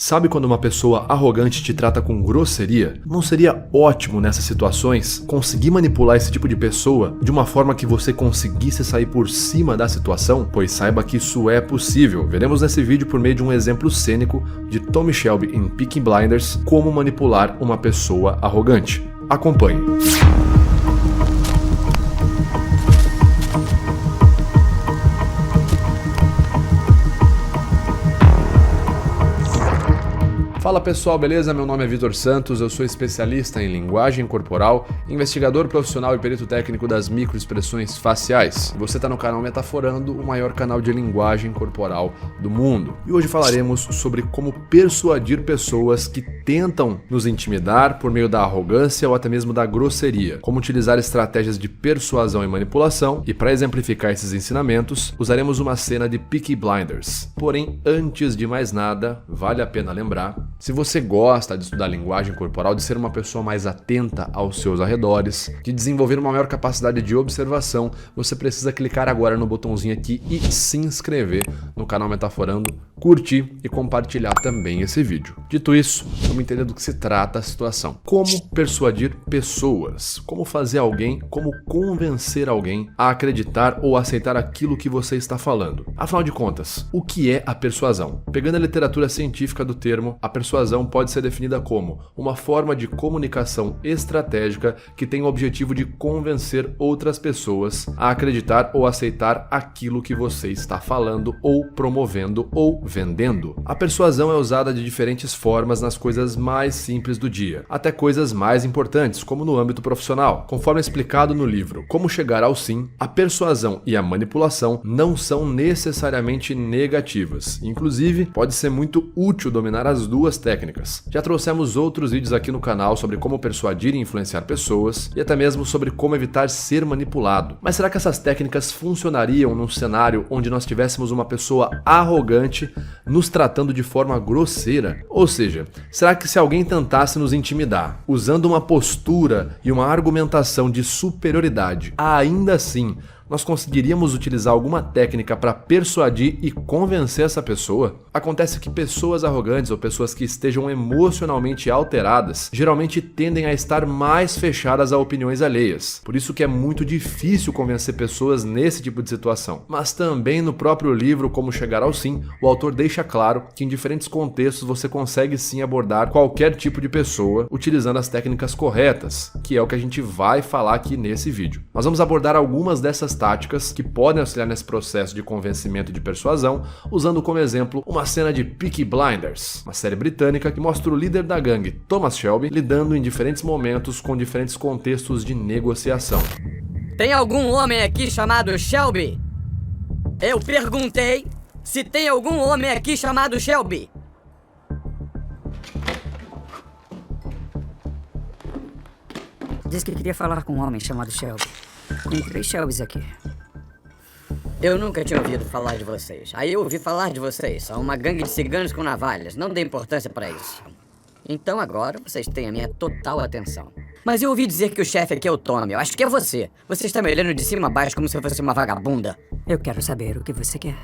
Sabe quando uma pessoa arrogante te trata com grosseria? Não seria ótimo nessas situações conseguir manipular esse tipo de pessoa de uma forma que você conseguisse sair por cima da situação? Pois saiba que isso é possível. Veremos nesse vídeo, por meio de um exemplo cênico de Tommy Shelby em Peaky Blinders, como manipular uma pessoa arrogante. Acompanhe. Fala pessoal, beleza? Meu nome é Vitor Santos, eu sou especialista em linguagem corporal, investigador profissional e perito técnico das microexpressões faciais. Você está no canal Metaforando, o maior canal de linguagem corporal do mundo. E hoje falaremos sobre como persuadir pessoas que tentam nos intimidar por meio da arrogância ou até mesmo da grosseria. Como utilizar estratégias de persuasão e manipulação, e para exemplificar esses ensinamentos, usaremos uma cena de Peaky Blinders. Porém, antes de mais nada, vale a pena lembrar: se você gosta de estudar linguagem corporal, de ser uma pessoa mais atenta aos seus arredores, de desenvolver uma maior capacidade de observação, você precisa clicar agora no botãozinho aqui e se inscrever no canal Metaforando, curtir e compartilhar também esse vídeo. Dito isso, vamos entender do que se trata a situação. Como persuadir pessoas? Como fazer alguém, como convencer alguém a acreditar ou aceitar aquilo que você está falando? Afinal de contas, o que é a persuasão? Pegando a literatura científica do termo, a persuasão pode ser definida como uma forma de comunicação estratégica que tem o objetivo de convencer outras pessoas a acreditar ou aceitar aquilo que você está falando ou promovendo ou vendendo. A persuasão é usada de diferentes formas nas coisas mais simples do dia, até coisas mais importantes, como no âmbito profissional. Conforme explicado no livro Como Chegar ao Sim, a persuasão e a manipulação não são necessariamente negativas. Inclusive, pode ser muito útil dominar as duas técnicas. Já trouxemos outros vídeos aqui no canal sobre como persuadir e influenciar pessoas e até mesmo sobre como evitar ser manipulado. Mas será que essas técnicas funcionariam num cenário onde nós tivéssemos uma pessoa arrogante nos tratando de forma grosseira? Ou seja, será que se alguém tentasse nos intimidar usando uma postura e uma argumentação de superioridade, ainda assim nós conseguiríamos utilizar alguma técnica para persuadir e convencer essa pessoa? Acontece que pessoas arrogantes ou pessoas que estejam emocionalmente alteradas geralmente tendem a estar mais fechadas a opiniões alheias. Por isso que é muito difícil convencer pessoas nesse tipo de situação. Mas também no próprio livro Como Chegar ao Sim, o autor deixa claro que em diferentes contextos você consegue sim abordar qualquer tipo de pessoa utilizando as técnicas corretas, que é o que a gente vai falar aqui nesse vídeo. Nós vamos abordar algumas dessas táticas que podem auxiliar nesse processo de convencimento e de persuasão, usando como exemplo uma cena de Peaky Blinders, uma série britânica que mostra o líder da gangue, Thomas Shelby, lidando em diferentes momentos com diferentes contextos de negociação. Tem algum homem aqui chamado Shelby? Eu perguntei se tem algum homem aqui chamado Shelby. Disse que queria falar com um homem chamado Shelby. Tem 3 Shelbys aqui. Eu nunca tinha ouvido falar de vocês. Aí eu ouvi falar de vocês. São uma gangue de ciganos com navalhas. Não dê importância pra isso. Então agora vocês têm a minha total atenção. Mas eu ouvi dizer que o chefe aqui é o Tommy. Eu acho que é você. Você está me olhando de cima a baixo como se eu fosse uma vagabunda. Eu quero saber o que você quer.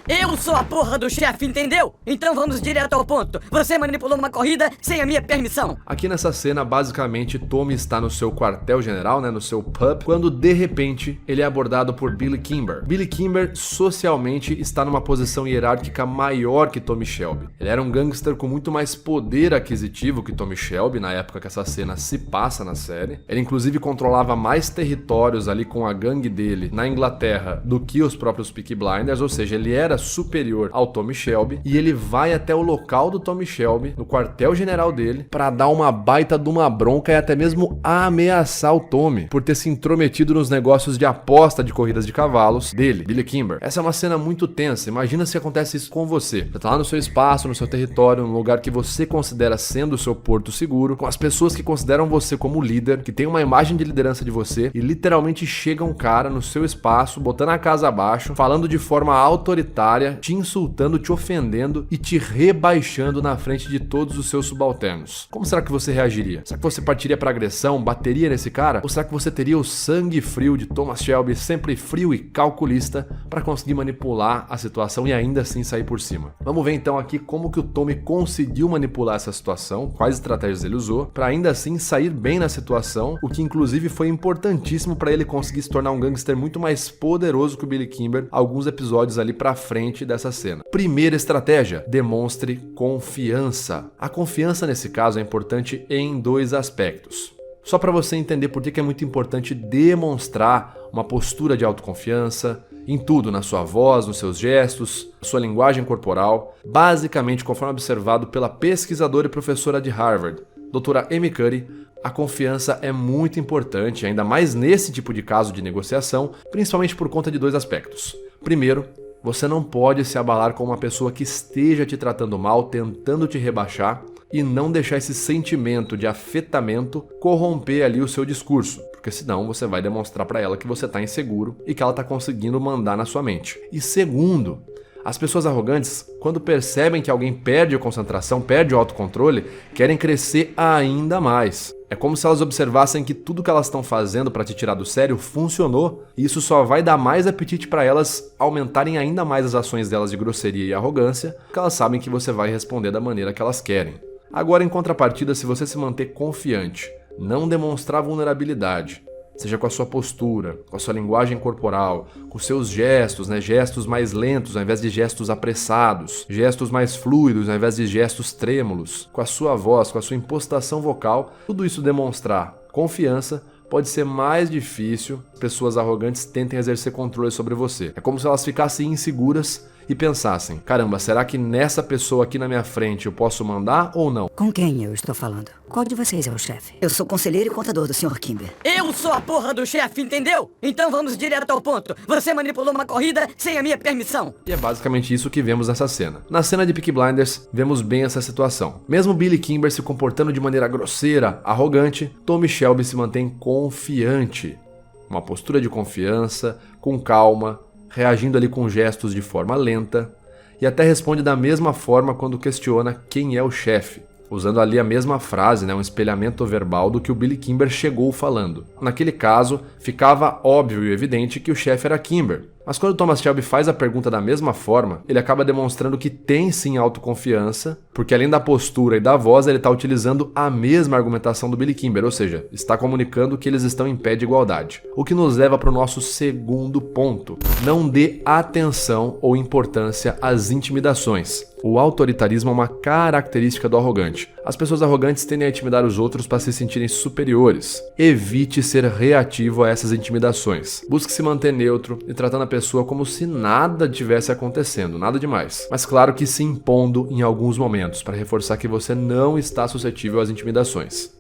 Eu sou a porra do chefe, entendeu? Então vamos direto ao ponto. Você manipulou uma corrida sem a minha permissão. Aqui nessa cena, basicamente, Tommy está no seu quartel-general, no seu pub, quando de repente ele é abordado por Billy Kimber. Billy Kimber socialmente está numa posição hierárquica maior que Tommy Shelby. Ele era um gangster com muito mais poder aquisitivo que Tommy Shelby na época que essa cena se passa na série. Ele inclusive controlava mais territórios ali com a gangue dele na Inglaterra do que os próprios Peaky Blinders, ou seja, ele era superior ao Tommy Shelby e ele vai até o local do Tommy Shelby, no quartel-general dele, para dar uma baita de uma bronca e até mesmo ameaçar o Tommy por ter se intrometido nos negócios de aposta de corridas de cavalos dele, Billy Kimber. Essa é uma cena muito tensa. Imagina se acontece isso com você. Você tá lá no seu espaço, no seu território, num lugar que você considera sendo o seu porto seguro, com as pessoas que consideram você como líder, que tem uma imagem de liderança de você, e literalmente chega um cara no seu espaço, botando a casa abaixo, falando de forma alta autoritária, te insultando, te ofendendo e te rebaixando na frente de todos os seus subalternos. Como será que você reagiria? Será que você partiria para agressão, bateria nesse cara? Ou será que você teria o sangue frio de Thomas Shelby, sempre frio e calculista, para conseguir manipular a situação e ainda assim sair por cima? Vamos ver então aqui como que o Tommy conseguiu manipular essa situação, quais estratégias ele usou, para ainda assim sair bem na situação, o que inclusive foi importantíssimo para ele conseguir se tornar um gangster muito mais poderoso que o Billy Kimber alguns episódios ali pra frente dessa cena. Primeira estratégia: demonstre confiança. A confiança nesse caso é importante em dois aspectos. Só para você entender por que é muito importante demonstrar uma postura de autoconfiança em tudo, na sua voz, nos seus gestos, sua linguagem corporal, basicamente conforme observado pela pesquisadora e professora de Harvard, doutora Amy Cuddy. A confiança é muito importante, ainda mais nesse tipo de caso de negociação, principalmente por conta de dois aspectos. Primeiro, você não pode se abalar com uma pessoa que esteja te tratando mal, tentando te rebaixar, e não deixar esse sentimento de afetamento corromper ali o seu discurso, porque senão você vai demonstrar para ela que você está inseguro e que ela está conseguindo mandar na sua mente. E segundo, as pessoas arrogantes, quando percebem que alguém perde a concentração, perde o autocontrole, querem crescer ainda mais. É como se elas observassem que tudo que elas estão fazendo para te tirar do sério funcionou, e isso só vai dar mais apetite para elas aumentarem ainda mais as ações delas de grosseria e arrogância, porque elas sabem que você vai responder da maneira que elas querem. Agora, em contrapartida, se você se manter confiante, não demonstrar vulnerabilidade, seja com a sua postura, com a sua linguagem corporal, com seus gestos, gestos mais lentos ao invés de gestos apressados, gestos mais fluidos ao invés de gestos trêmulos, com a sua voz, com a sua impostação vocal, tudo isso demonstrar confiança, pode ser mais difícil pessoas arrogantes tentem exercer controle sobre você. É como se elas ficassem inseguras e pensassem: caramba, será que nessa pessoa aqui na minha frente eu posso mandar ou não? Com quem eu estou falando? Qual de vocês é o chefe? Eu sou conselheiro e contador do Sr. Kimber. Eu sou a porra do chefe, entendeu? Então vamos direto ao ponto. Você manipulou uma corrida sem a minha permissão. E é basicamente isso que vemos nessa cena. Na cena de Peaky Blinders, vemos bem essa situação. Mesmo Billy Kimber se comportando de maneira grosseira, arrogante, Tommy Shelby se mantém confiante. Uma postura de confiança, com calma, reagindo ali com gestos de forma lenta, e até responde da mesma forma quando questiona quem é o chefe, usando ali a mesma frase, um espelhamento verbal do que o Billy Kimber chegou falando. Naquele caso, ficava óbvio e evidente que o chefe era Kimber. Mas quando Thomas Shelby faz a pergunta da mesma forma, ele acaba demonstrando que tem sim autoconfiança, porque além da postura e da voz, ele está utilizando a mesma argumentação do Billy Kimber, ou seja, está comunicando que eles estão em pé de igualdade. O que nos leva para o nosso segundo ponto: não dê atenção ou importância às intimidações. O autoritarismo é uma característica do arrogante. As pessoas arrogantes tendem a intimidar os outros para se sentirem superiores. Evite ser reativo a essas intimidações. Busque se manter neutro e tratando a pessoa como se nada tivesse acontecendo, nada demais. Mas claro que se impondo em alguns momentos, para reforçar que você não está suscetível às intimidações.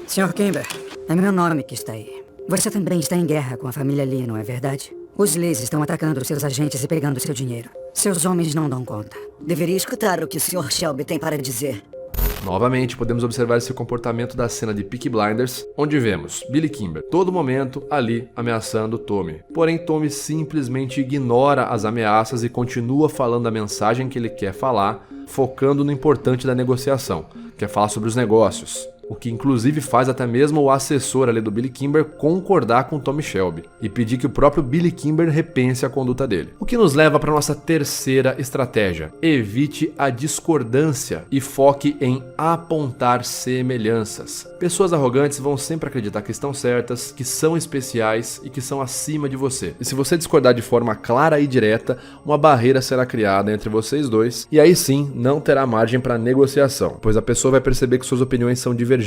Sr. Kimber, é meu nome que está aí. Você também está em guerra com a família Lee, não é verdade? Os Lees estão atacando seus agentes e pegando seu dinheiro. Seus homens não dão conta. Deveria escutar o que o Sr. Shelby tem para dizer. Novamente, podemos observar esse comportamento da cena de Peaky Blinders, onde vemos Billy Kimber, todo momento, ali, ameaçando Tommy. Porém, Tommy simplesmente ignora as ameaças e continua falando a mensagem que ele quer falar, focando no importante da negociação, que é falar sobre os negócios. O que inclusive faz até mesmo o assessor ali do Billy Kimber concordar com Tommy Shelby e pedir que o próprio Billy Kimber repense a conduta dele. O que nos leva para nossa terceira estratégia: evite a discordância e foque em apontar semelhanças. Pessoas arrogantes vão sempre acreditar que estão certas, que são especiais e que são acima de você. E se você discordar de forma clara e direta, uma barreira será criada entre vocês dois e aí sim não terá margem para negociação, pois a pessoa vai perceber que suas opiniões são divergentes.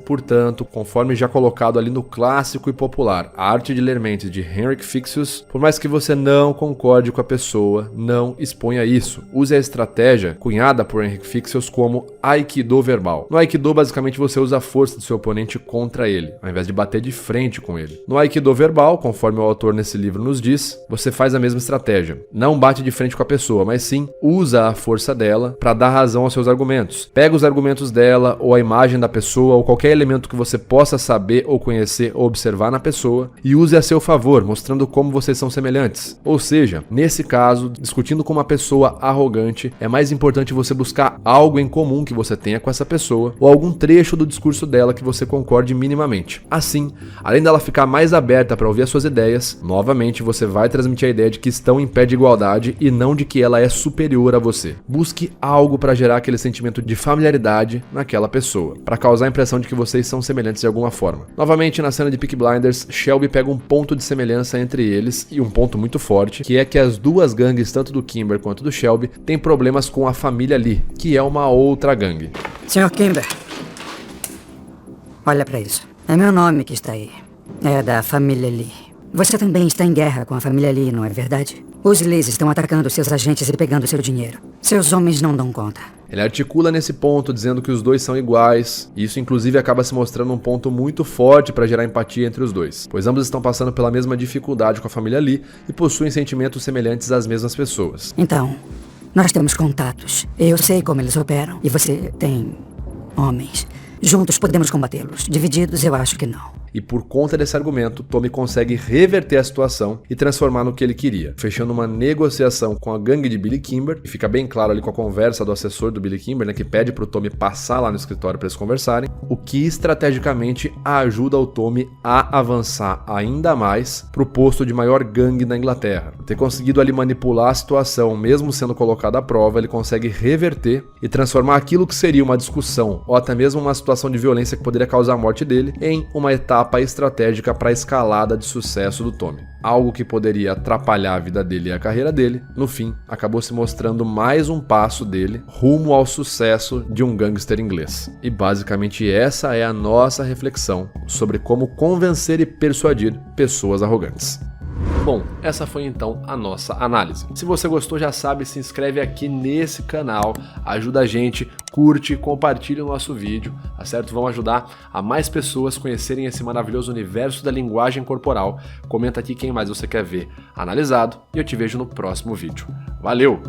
Portanto, conforme já colocado ali no clássico e popular A Arte de Ler Mentes de Henrik Fixius, por mais que você não concorde com a pessoa, não exponha isso. Use a estratégia cunhada por Henrik Fixius como Aikido verbal. No Aikido, basicamente, você usa a força do seu oponente contra ele, ao invés de bater de frente com ele. No Aikido verbal, conforme o autor nesse livro nos diz, você faz a mesma estratégia. Não bate de frente com a pessoa, mas sim usa a força dela para dar razão aos seus argumentos. Pega os argumentos dela ou a imagem da pessoa pessoa ou qualquer elemento que você possa saber ou conhecer ou observar na pessoa e use a seu favor, mostrando como vocês são semelhantes. Ou seja, nesse caso, discutindo com uma pessoa arrogante, é mais importante você buscar algo em comum que você tenha com essa pessoa ou algum trecho do discurso dela que você concorde minimamente. Assim, além dela ficar mais aberta para ouvir as suas ideias, novamente você vai transmitir a ideia de que estão em pé de igualdade e não de que ela é superior a você. Busque algo para gerar aquele sentimento de familiaridade naquela pessoa, para causar a impressão de que vocês são semelhantes de alguma forma. Novamente, na cena de Peaky Blinders, Shelby pega um ponto de semelhança entre eles e um ponto muito forte, que é que as duas gangues, tanto do Kimber quanto do Shelby, têm problemas com a família Lee, que é uma outra gangue. Sr. Kimber, olha pra isso. É meu nome que está aí. É da família Lee. Você também está em guerra com a família Lee, não é verdade? Os Lees estão atacando seus agentes e pegando seu dinheiro. Seus homens não dão conta. Ele articula nesse ponto, dizendo que os dois são iguais, e isso inclusive acaba se mostrando um ponto muito forte para gerar empatia entre os dois, pois ambos estão passando pela mesma dificuldade com a família Lee e possuem sentimentos semelhantes às mesmas pessoas. Então, nós temos contatos. Eu sei como eles operam. E você tem homens. Juntos podemos combatê-los. Divididos, eu acho que não. E por conta desse argumento, Tommy consegue reverter a situação e transformar no que ele queria, fechando uma negociação com a gangue de Billy Kimber, e fica bem claro ali com a conversa do assessor do Billy Kimber, né, que pede pro Tommy passar lá no escritório para eles conversarem, o que estrategicamente ajuda o Tommy a avançar ainda mais pro posto de maior gangue da Inglaterra. Ter conseguido ali manipular a situação, mesmo sendo colocado à prova, ele consegue reverter e transformar aquilo que seria uma discussão ou até mesmo uma situação de violência que poderia causar a morte dele em uma etapa estratégica para a escalada de sucesso do Tommy. Algo que poderia atrapalhar a vida dele e a carreira dele, no fim, acabou se mostrando mais um passo dele rumo ao sucesso de um gangster inglês. E basicamente essa é a nossa reflexão sobre como convencer e persuadir pessoas arrogantes. Bom, essa foi então a nossa análise. Se você gostou, já sabe, se inscreve aqui nesse canal, ajuda a gente, curte, compartilha o nosso vídeo, tá certo? Vamos ajudar a mais pessoas conhecerem esse maravilhoso universo da linguagem corporal. Comenta aqui quem mais você quer ver analisado e eu te vejo no próximo vídeo. Valeu!